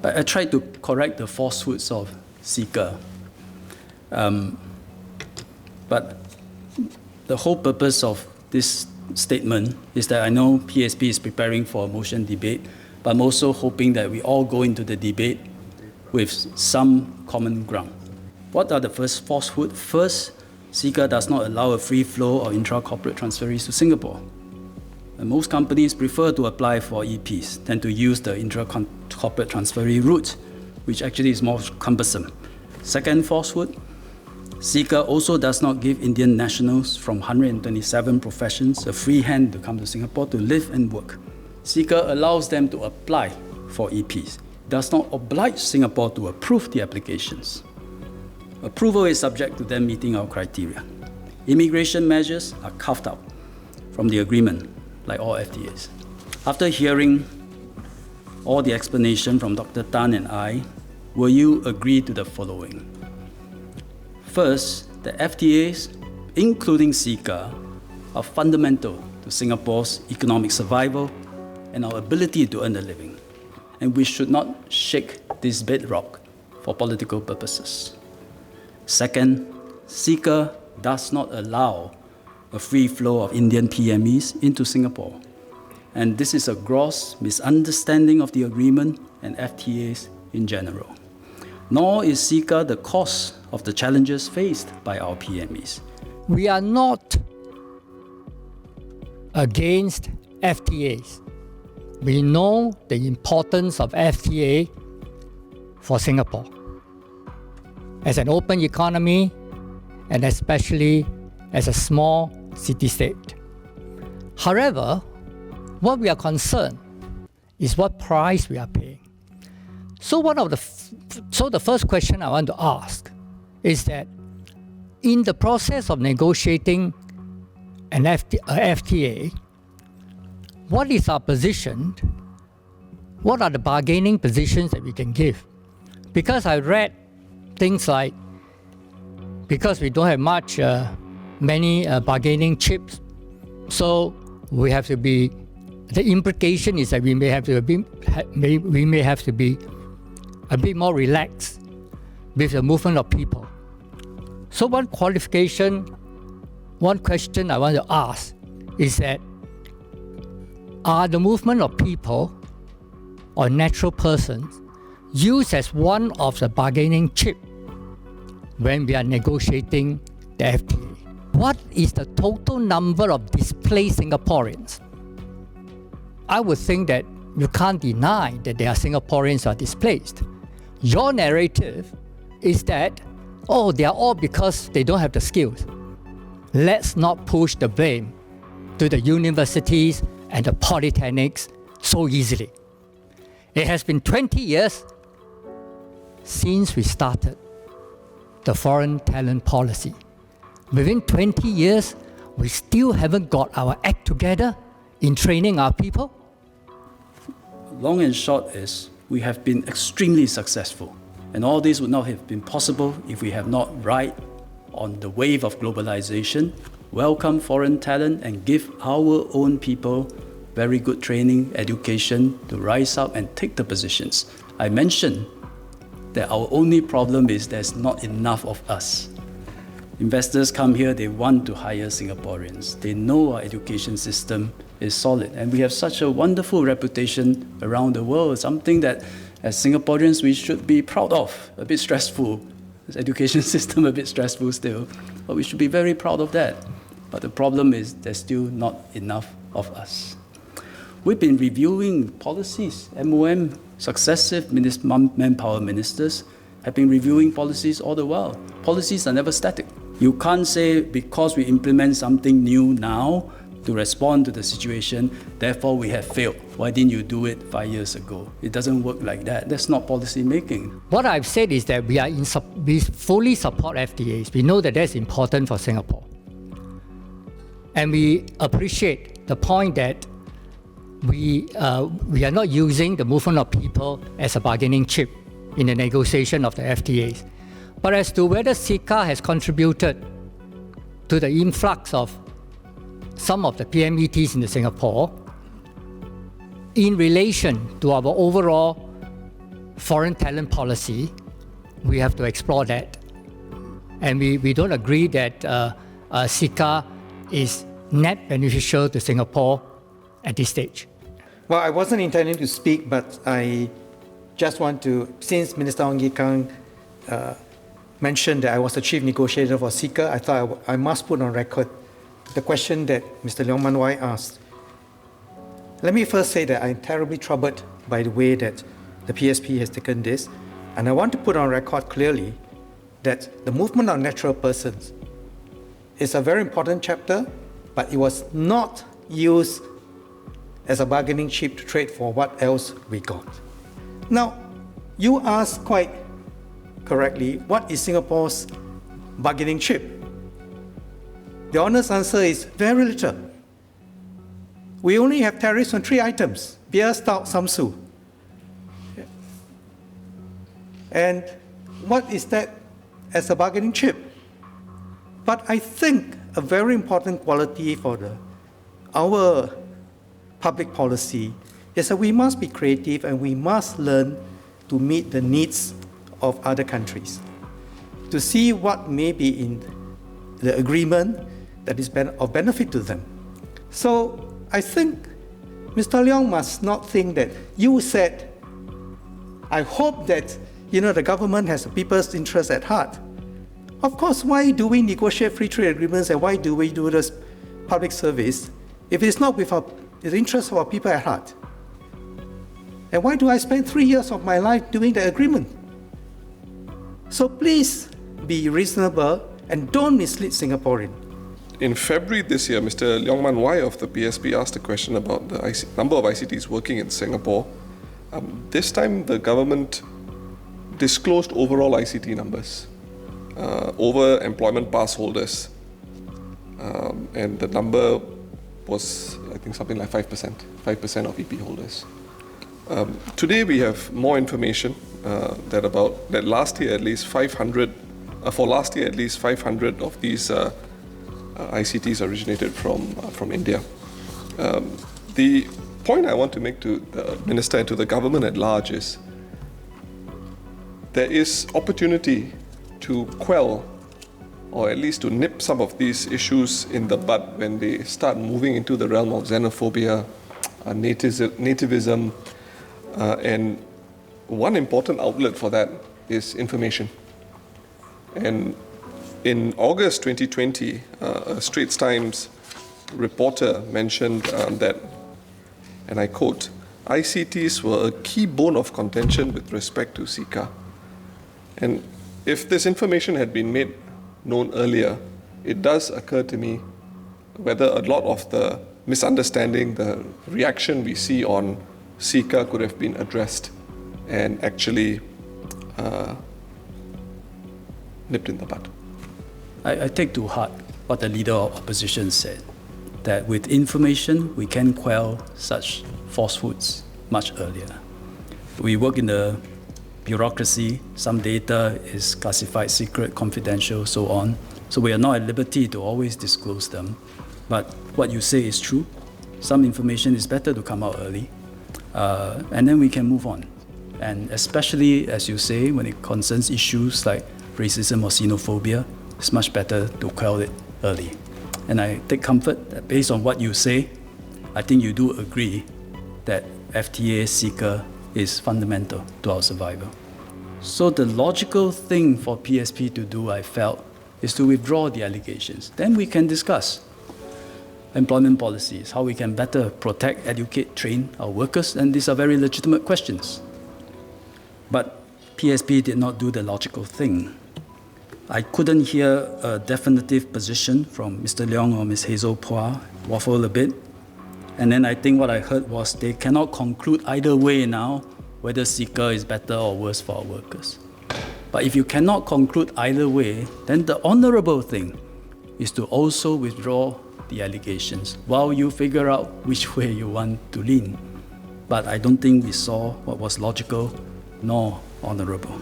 I tried to correct the falsehoods of CICA. But the whole purpose of this statement is that I know PSP is preparing for a motion debate, but I'm also hoping that we all go into the debate with some common ground. What are the first falsehoods? First, CICA does not allow a free flow of intra-corporate transferees to Singapore. And most companies prefer to apply for EPs than to use the intra-corporate transferee route, which actually is more cumbersome. Second falsehood, CICA also does not give Indian nationals from 127 professions a free hand to come to Singapore to live and work. CICA allows them to apply for EPs, does not oblige Singapore to approve the applications. Approval is subject to them meeting our criteria. Immigration measures are carved out from the agreement, like all FTAs. After hearing all the explanation from Dr. Tan and I, will you agree to the following? First, the FTAs, including CICA, are fundamental to Singapore's economic survival and our ability to earn a living. And we should not shake this bedrock for political purposes. Second, CICA does not allow a free flow of Indian PMEs into Singapore. And this is a gross misunderstanding of the agreement and FTAs in general. Nor is CICA the cause of the challenges faced by our PMEs. We are not against FTAs. We know the importance of FTA for Singapore as an open economy and especially as a small city-state. However, what we are concerned is what price we are paying. So the first question I want to ask is that in the process of negotiating an FTA, what is our position? What are the bargaining positions that we can give? Because I read things like, because we don't have many bargaining chips, so we have to be, the implication is that we may have to be a bit more relaxed with the movement of people. So one question I want to ask is that, are the movement of people or natural persons used as one of the bargaining chip when we are negotiating the FTA? What is the total number of displaced Singaporeans? I would think that you can't deny that there are Singaporeans who are displaced. Your narrative is that, they are all because they don't have the skills. Let's not push the blame to the universities and the polytechnics so easily. It has been 20 years since we started the foreign talent policy. Within 20 years, we still haven't got our act together in training our people. Long and short is, we have been extremely successful. And all this would not have been possible if we have not ride on the wave of globalization, welcome foreign talent, and give our own people very good training, education to rise up and take the positions. I mentioned that our only problem is there's not enough of us. Investors come here, they want to hire Singaporeans. They know our education system is solid. And we have such a wonderful reputation around the world, something that as Singaporeans we should be proud of. A bit stressful, this education system a bit stressful still, but we should be very proud of that. But the problem is there's still not enough of us. We've been reviewing policies. MOM, successive manpower ministers have been reviewing policies all the while. Policies are never static. You can't say because we implement something new now to respond to the situation, therefore we have failed. Why didn't you do it 5 years ago? It doesn't work like that. That's not policy making. What I've said is that we fully support FTAs. We know that that's important for Singapore. And we appreciate the point that we are not using the movement of people as a bargaining chip in the negotiation of the FTAs. But as to whether CICA has contributed to the influx of some of the PMETs in Singapore in relation to our overall foreign talent policy, we have to explore that. And we don't agree that CICA is net beneficial to Singapore at this stage. Well, I wasn't intending to speak, but I just want to, since Minister王乙康mentioned that I was the chief negotiator for CICA, I thought I must put on record the question that Mr. Leong Man Wai asked. Let me first say that I'm terribly troubled by the way that the PSP has taken this, and I want to put on record clearly that the movement of natural persons is a very important chapter, but it was not used as a bargaining chip to trade for what else we got. Now, you asked quite correctly, what is Singapore's bargaining chip? The honest answer is very little. We only have tariffs on 3 items: beer, stout, samsu. And what is that as a bargaining chip? But I think a very important quality for our public policy is that we must be creative and we must learn to meet the needs of other countries, to see what may be in the agreement that is of benefit to them. So I think Mr. Leong must not think that you said, I hope that the government has the people's interest at heart. Of course, why do we negotiate free trade agreements and why do we do this public service if it's not with the interest of our people at heart? And why do I spend 3 years of my life doing the agreement? So please be reasonable and don't mislead Singaporeans. In February this year, Mr. Leong Man Wai of the PSP asked a question about the number of ICTs working in Singapore. This time, the government disclosed overall ICT numbers over employment pass holders, and the number was, I think, something like 5% of EP holders. Today, we have more information that last year at least 500 of these ICTs originated from India. The point I want to make to the Minister and to the government at large is there is opportunity to quell or at least to nip some of these issues in the bud when they start moving into the realm of xenophobia, nativism, and one important outlet for that is information. And in August 2020, a Straits Times reporter mentioned that, and I quote, ICTs were a key bone of contention with respect to CICA. And if this information had been made known earlier, it does occur to me whether a lot of the misunderstanding, the reaction we see on CICA could have been addressed and actually nipped in the bud. I take to heart what the leader of opposition said, that with information we can quell such falsehoods much earlier. We work in the bureaucracy, some data is classified, secret, confidential, so on. So we are not at liberty to always disclose them. But what you say is true. Some information is better to come out early, and then we can move on. And especially, as you say, when it concerns issues like racism or xenophobia, it's much better to quell it early. And I take comfort that based on what you say, I think you do agree that FTA CICA is fundamental to our survival. So the logical thing for PSP to do, I felt, is to withdraw the allegations. Then we can discuss employment policies, how we can better protect, educate, train our workers, and these are very legitimate questions. But PSP did not do the logical thing. I couldn't hear a definitive position from Mr. Leong or Ms. Hazel Phua, waffle a bit. And then I think what I heard was they cannot conclude either way now whether CICA is better or worse for our workers. But if you cannot conclude either way, then the honorable thing is to also withdraw the allegations while you figure out which way you want to lean. But I don't think we saw what was logical nor honorable.